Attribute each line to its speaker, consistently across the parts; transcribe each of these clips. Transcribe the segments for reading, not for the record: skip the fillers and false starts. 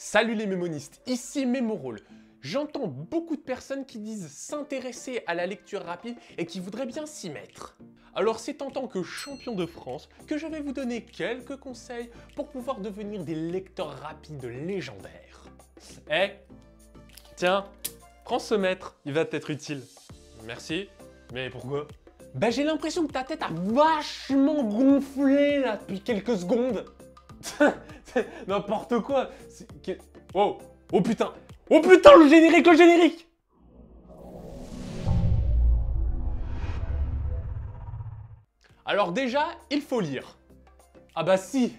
Speaker 1: Salut les mémonistes, ici Mémorole. J'entends beaucoup de personnes qui disent s'intéresser à la lecture rapide et qui voudraient bien s'y mettre. Alors c'est en tant que champion de France que je vais vous donner quelques conseils pour pouvoir devenir des lecteurs rapides légendaires. Tiens, prends ce mètre, il va t'être utile. Merci, mais pourquoi? Bah j'ai l'impression que ta tête a vachement gonflé là depuis quelques secondes. N'importe quoi. Oh, oh putain, le générique, le générique. Alors déjà, il faut lire. Ah bah si,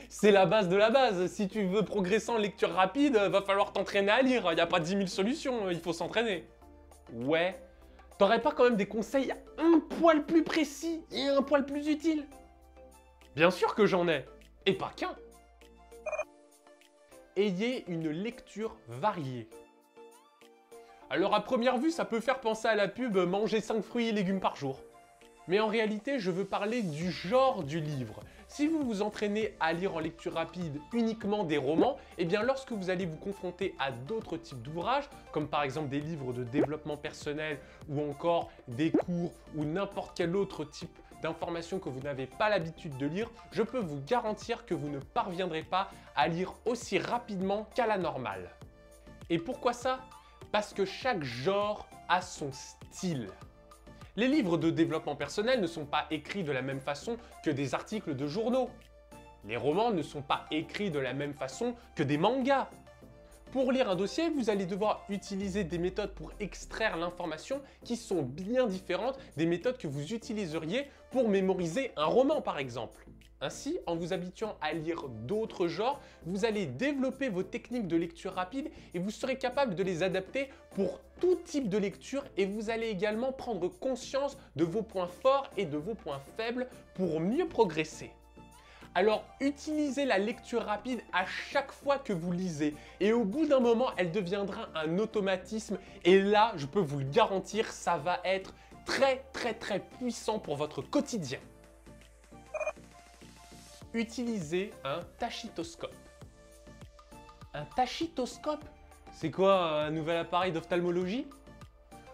Speaker 1: c'est la base de la base. Si tu veux progresser en lecture rapide, va falloir t'entraîner à lire. Il n'y a pas 10 000 solutions, il faut s'entraîner. Ouais, t'aurais pas quand même des conseils un poil plus précis et un poil plus utiles? Bien sûr que j'en ai, et pas qu'un. Ayez une lecture variée. Alors à première vue, ça peut faire penser à la pub « Manger 5 fruits et légumes par jour ». Mais en réalité, je veux parler du genre du livre. Si vous vous entraînez à lire en lecture rapide uniquement des romans, eh bien lorsque vous allez vous confronter à d'autres types d'ouvrages, comme par exemple des livres de développement personnel ou encore des cours ou n'importe quel autre type d'informations que vous n'avez pas l'habitude de lire, je peux vous garantir que vous ne parviendrez pas à lire aussi rapidement qu'à la normale. Et pourquoi ça? Parce que chaque genre a son style. Les livres de développement personnel ne sont pas écrits de la même façon que des articles de journaux. Les romans ne sont pas écrits de la même façon que des mangas. Pour lire un dossier, vous allez devoir utiliser des méthodes pour extraire l'information qui sont bien différentes des méthodes que vous utiliseriez pour mémoriser un roman par exemple. Ainsi, en vous habituant à lire d'autres genres, vous allez développer vos techniques de lecture rapide et vous serez capable de les adapter pour tout type de lecture et vous allez également prendre conscience de vos points forts et de vos points faibles pour mieux progresser. Alors, utilisez la lecture rapide à chaque fois que vous lisez et au bout d'un moment, elle deviendra un automatisme et là, je peux vous le garantir, ça va être très puissant pour votre quotidien. Utilisez un tachytoscope. Un tachytoscope? C'est quoi, un nouvel appareil d'ophtalmologie?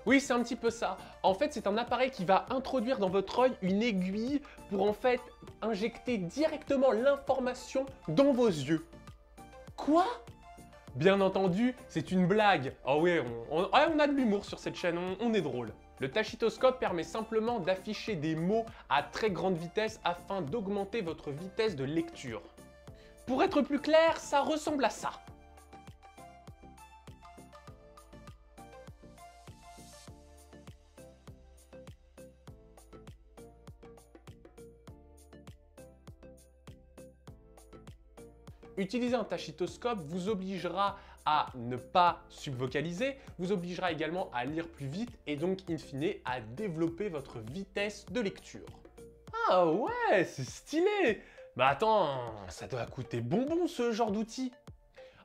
Speaker 1: Oui, c'est un petit peu ça. En fait, c'est un appareil qui va introduire dans votre œil une aiguille pour en fait injecter directement l'information dans vos yeux. Quoi? Bien entendu, c'est une blague. Ah ouais, on a de l'humour sur cette chaîne, on est drôle. Le tachytoscope permet simplement d'afficher des mots à très grande vitesse afin d'augmenter votre vitesse de lecture. Pour être plus clair, ça ressemble à ça. Utiliser un tachytoscope vous obligera à ne pas subvocaliser, vous obligera également à lire plus vite et donc in fine à développer votre vitesse de lecture. Ah ouais, c'est stylé! Bah attends, ça doit coûter bonbon ce genre d'outil.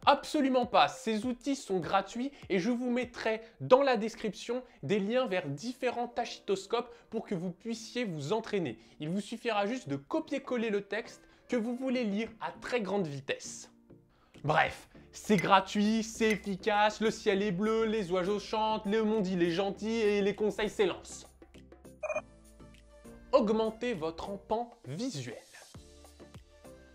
Speaker 1: Absolument pas, ces outils sont gratuits et je vous mettrai dans la description des liens vers différents tachytoscopes pour que vous puissiez vous entraîner. Il vous suffira juste de copier-coller le texte que vous voulez lire à très grande vitesse. Bref, c'est gratuit, c'est efficace, le ciel est bleu, les oiseaux chantent, le monde il est gentil et les conseils s'élancent. Augmentez votre empan visuel.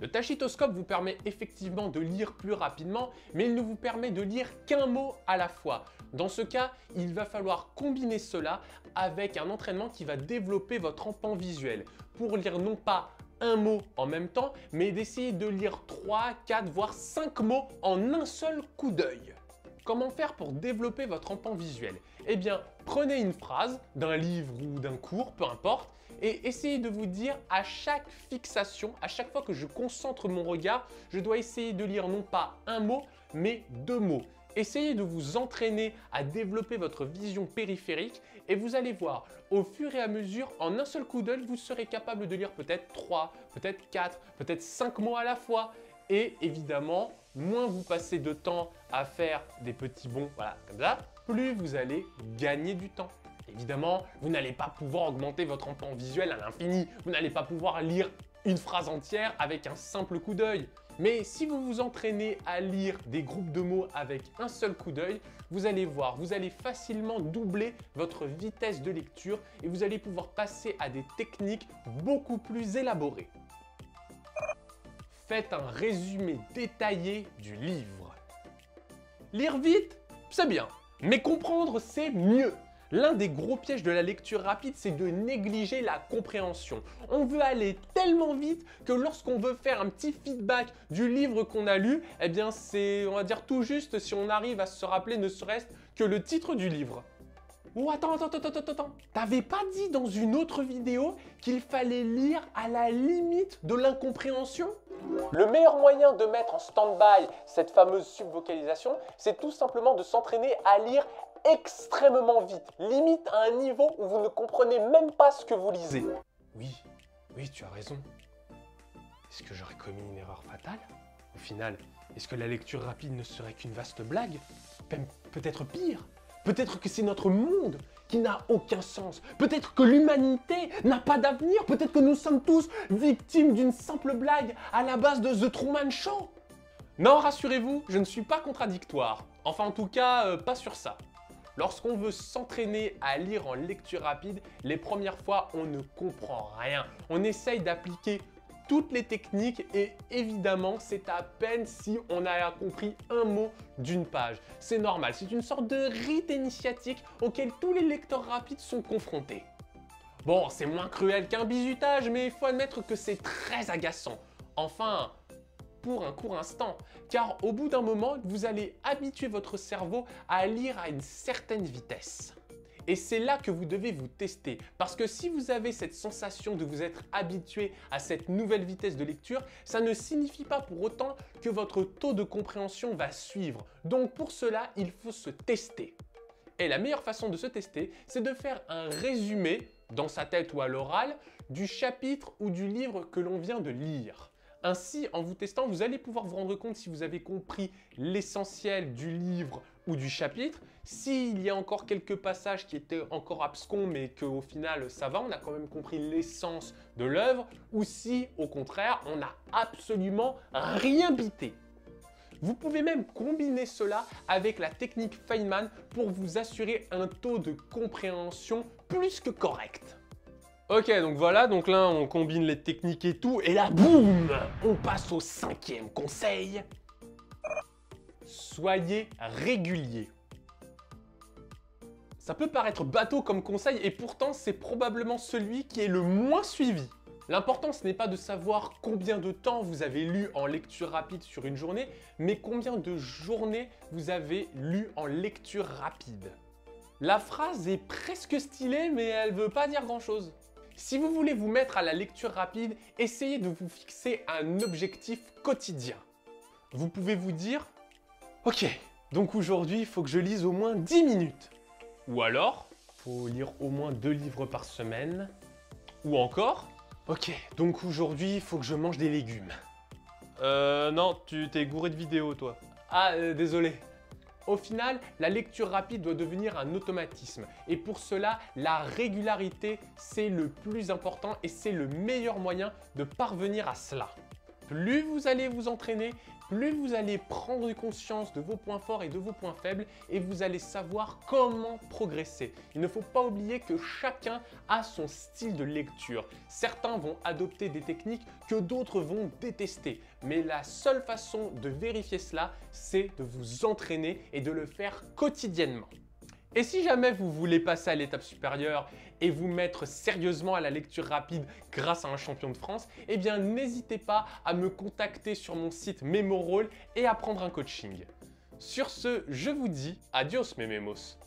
Speaker 1: Le tachytoscope vous permet effectivement de lire plus rapidement, mais il ne vous permet de lire qu'un mot à la fois. Dans ce cas, il va falloir combiner cela avec un entraînement qui va développer votre empan visuel pour lire non pas un mot en même temps, mais d'essayer de lire 3, 4, voire 5 mots en un seul coup d'œil. Comment faire pour développer votre empan visuel? Eh bien, prenez une phrase d'un livre ou d'un cours, peu importe, et essayez de vous dire à chaque fixation, à chaque fois que je concentre mon regard, je dois essayer de lire non pas un mot, mais 2 mots. Essayez de vous entraîner à développer votre vision périphérique et vous allez voir, au fur et à mesure, en un seul coup d'œil, vous serez capable de lire peut-être 3, peut-être 4, peut-être 5 mots à la fois. Et évidemment, moins vous passez de temps à faire des petits bonds, voilà, comme ça, plus vous allez gagner du temps. Évidemment, vous n'allez pas pouvoir augmenter votre empan visuel à l'infini. Vous n'allez pas pouvoir lire une phrase entière avec un simple coup d'œil. Mais si vous vous entraînez à lire des groupes de mots avec un seul coup d'œil, vous allez voir, vous allez facilement doubler votre vitesse de lecture et vous allez pouvoir passer à des techniques beaucoup plus élaborées. Faites un résumé détaillé du livre. Lire vite, c'est bien, mais comprendre, c'est mieux. L'un des gros pièges de la lecture rapide, c'est de négliger la compréhension. On veut aller tellement vite que lorsqu'on veut faire un petit feedback du livre qu'on a lu, eh bien c'est, on va dire, tout juste si on arrive à se rappeler ne serait-ce que le titre du livre. Oh, attends. T'avais pas dit dans une autre vidéo qu'il fallait lire à la limite de l'incompréhension? Le meilleur moyen de mettre en stand-by cette fameuse subvocalisation, c'est tout simplement de s'entraîner à lire extrêmement vite, limite à un niveau où vous ne comprenez même pas ce que vous lisez. Oui, tu as raison. Est-ce que j'aurais commis une erreur fatale? Au final, est-ce que la lecture rapide ne serait qu'une vaste blague? Peut-être pire. Peut-être que c'est notre monde qui n'a aucun sens. Peut-être que l'humanité n'a pas d'avenir. Peut-être que nous sommes tous victimes d'une simple blague à la base de The Truman Show. Non, rassurez-vous, je ne suis pas contradictoire. Enfin, en tout cas, pas sur ça. Lorsqu'on veut s'entraîner à lire en lecture rapide, les premières fois, on ne comprend rien. On essaye d'appliquer toutes les techniques et évidemment, c'est à peine si on a compris un mot d'une page. C'est normal, c'est une sorte de rite initiatique auquel tous les lecteurs rapides sont confrontés. Bon, c'est moins cruel qu'un bizutage, mais il faut admettre que c'est très agaçant. Enfin, pour un court instant, car au bout d'un moment, vous allez habituer votre cerveau à lire à une certaine vitesse. Et c'est là que vous devez vous tester, parce que si vous avez cette sensation de vous être habitué à cette nouvelle vitesse de lecture, ça ne signifie pas pour autant que votre taux de compréhension va suivre. Donc pour cela, il faut se tester. Et la meilleure façon de se tester, c'est de faire un résumé, dans sa tête ou à l'oral, du chapitre ou du livre que l'on vient de lire. Ainsi, en vous testant, vous allez pouvoir vous rendre compte si vous avez compris l'essentiel du livre ou du chapitre, s'il y a encore quelques passages qui étaient encore abscons mais qu'au final ça va, on a quand même compris l'essence de l'œuvre, ou si au contraire on n'a absolument rien bité. Vous pouvez même combiner cela avec la technique Feynman pour vous assurer un taux de compréhension plus que correct. Ok, donc voilà, donc là on combine les techniques et tout, et là boum, on passe au 5e conseil. Soyez régulier. Ça peut paraître bateau comme conseil et pourtant c'est probablement celui qui est le moins suivi. L'important ce n'est pas de savoir combien de temps vous avez lu en lecture rapide sur une journée, mais combien de journées vous avez lu en lecture rapide. La phrase est presque stylée mais elle veut pas dire grand chose. Si vous voulez vous mettre à la lecture rapide, essayez de vous fixer un objectif quotidien. Vous pouvez vous dire « Ok, donc aujourd'hui, il faut que je lise au moins 10 minutes. » Ou alors, « Faut lire au moins 2 livres par semaine. » Ou encore, « Ok, donc aujourd'hui, il faut que je mange des légumes. » Non, tu t'es gouré de vidéos, toi. Ah, désolé. Au final, la lecture rapide doit devenir un automatisme et pour cela, la régularité, c'est le plus important et c'est le meilleur moyen de parvenir à cela. Plus vous allez vous entraîner, plus vous allez prendre conscience de vos points forts et de vos points faibles et vous allez savoir comment progresser. Il ne faut pas oublier que chacun a son style de lecture. Certains vont adopter des techniques que d'autres vont détester. Mais la seule façon de vérifier cela, c'est de vous entraîner et de le faire quotidiennement. Et si jamais vous voulez passer à l'étape supérieure et vous mettre sérieusement à la lecture rapide grâce à un champion de France, eh bien n'hésitez pas à me contacter sur mon site Memoroll et à prendre un coaching. Sur ce, je vous dis adios mes mémos.